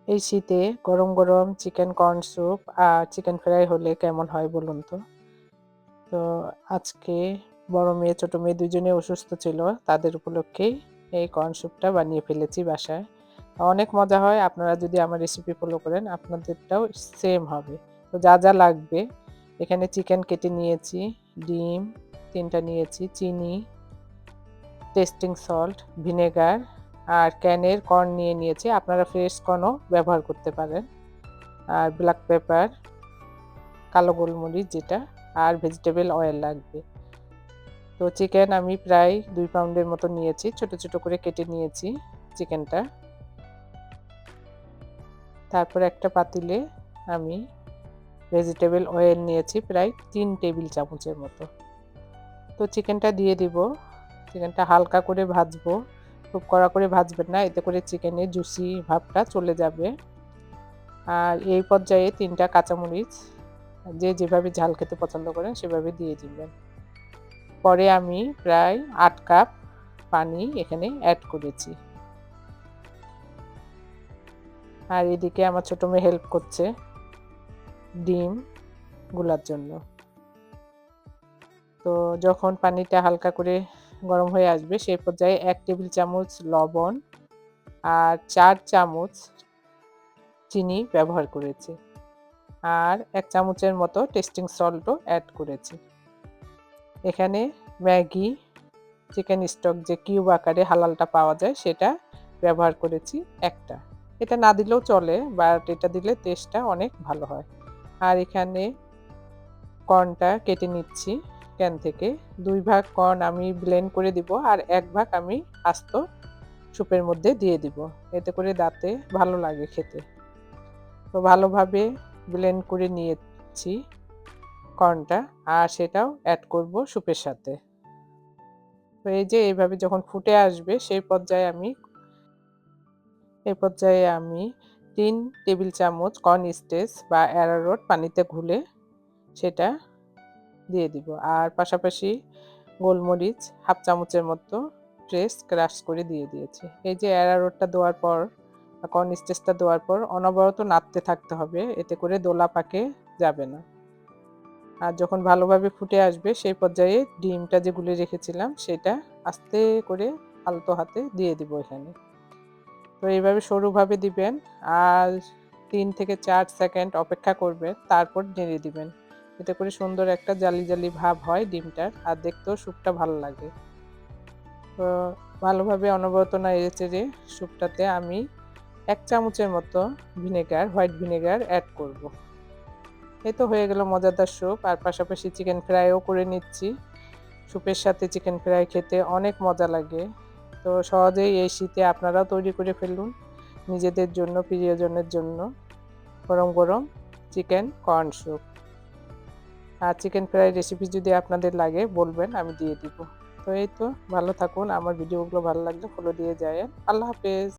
এই শীতে গরম গরম চিকেন কর্ন স্যুপ আর চিকেন ফ্রাই হলে কেমন হয় বলুন তো। তো আজকে বড় মেয়ে ছোট মেয়ে দুজনে অসুস্থ ছিল, তাদের উপলক্ষেই এই কর্ন স্যুপটা বানিয়ে ফেলেছি বাসায়। অনেক মজা হয়, আপনারা যদি আমার রেসিপি ফলো করেন আপনাদেরটাও সেম হবে। তো যা যা লাগবে, এখানে চিকেন কেটে নিয়েছি, ডিম 3টা নিয়েছি, চিনি, টেস্টিং সল্ট, ভিনেগার আর ক্যানের কর্ন নিয়েছি। আপনারা ফ্রেশ কর্নও ব্যবহার করতে পারেন। আর ব্ল্যাক পেপার, কালো গোলমরিচ যেটা, আর ভেজিটেবল অয়েল লাগবে। তো চিকেন আমি প্রায় 2 পাউন্ডের মতো নিয়েছি। ছোট, ছোট করে কেটে নিয়েছি চিকেনটা। তারপর একটা পাতিলে আমি ভেজিটেবল অয়েল নিয়েছি প্রায় 3 টেবিল চামচের মতো। তো চিকেনটা দিয়ে দিব। চিকেনটা হালকা করে ভাজবো। খুব কড়া করে ভাজবেন না, এতে করে চিকেনের জুসি ভাবটা চলে যাবে। আর এই পর্যায়ে 3টা কাঁচামরিচ, যে যেভাবে ঝাল খেতে পছন্দ করেন সেভাবে দিয়ে দিবেন। পরে আমি প্রায় 8 কাপ পানি এখানে অ্যাড করেছি। আর এদিকে আমার ছোট মেয়ে হেল্প করছে ডিম গুলার জন্য। তো যখন পানিটা হালকা করে গরম হয়ে আসবে সেই পর্যায়ে 1 টেবিল চামচ লবণ আর 4 চামচ চিনি ব্যবহার করেছি। আর 1 চামচের মতো টেস্টিং সল্টও অ্যাড করেছি। এখানে ম্যাগি চিকেন স্টক যে কিউব আকারে হালালটা পাওয়া যায় সেটা ব্যবহার করেছি একটা। এটা না দিলেও চলে, বাট এটা দিলে টেস্টটা অনেক ভালো হয়। আর এখানে কর্নটা কেটে নিচ্ছি ক্যান থেকে। 2 ভাগ কর্ন আমি ব্লেন্ড করে দিব আর 1 ভাগ আমি আস্ত স্যুপের মধ্যে দিয়ে দিব। এতে করে দাঁতে ভালো লাগে খেতে। তো ভালোভাবে ব্লেন্ড করে নিয়েছি কর্নটা, আর সেটাও অ্যাড করব স্যুপের সাথে। তো এই যে এইভাবে যখন ফুটে আসবে এই পর্যায়ে আমি 3 টেবিল চামচ কর্নস্টার্চ বা অ্যারারুট পানিতে ঘুলে সেটা দিয়ে দিব। আর পাশাপাশি গোলমরিচ হাফ চামচের মতো ক্রাশ করে দিয়ে দিয়েছি। এই যে অ্যারারুটটা দেওয়ার পর বা কর্নস্টার্চটা দেওয়ার পর অনবরত নাড়তে থাকতে হবে, এতে করে দোলা পাকে যাবে না। আর যখন ভালোভাবে ফুটে আসবে সেই পর্যায়ে ডিমটা যে গুলে রেখেছিলাম সেটা আস্তে করে আলতো হাতে দিয়ে দিব এখানে। তো এইভাবে সরুভাবে দিবেন আর 3 থেকে 4 সেকেন্ড অপেক্ষা করবেন, তারপর নেড়ে দিবেন। এতে করে সুন্দর একটা জালি জালি ভাব হয় ডিমটার, আর দেখতেও স্যুপটা ভালো লাগে। তো ভালোভাবে অনবরত নেড়েচেড়ে স্যুপটাতে আমি 1 চামচের মতো হোয়াইট ভিনেগার অ্যাড করব। এই তো হয়ে গেল মজাদার স্যুপ। আর পাশাপাশি চিকেন ফ্রাইও করে নিচ্ছি। স্যুপের সাথে চিকেন ফ্রাই খেতে অনেক মজা লাগে। তো সহজেই এই শীতে আপনারাও তৈরি করে ফেলুন নিজেদের জন্য, প্রিয়জনের জন্য গরম গরম চিকেন কর্ন স্যুপ। আর চিকেন ফ্রাই রেসিপি যদি আপনাদের লাগে বলবেন, আমি দিয়ে দিব। তো এই তো, ভালো থাকুন। আমার ভিডিওগুলো ভালো লাগলে ফলো দিয়ে যায়েন। আল্লাহ হাফেজ।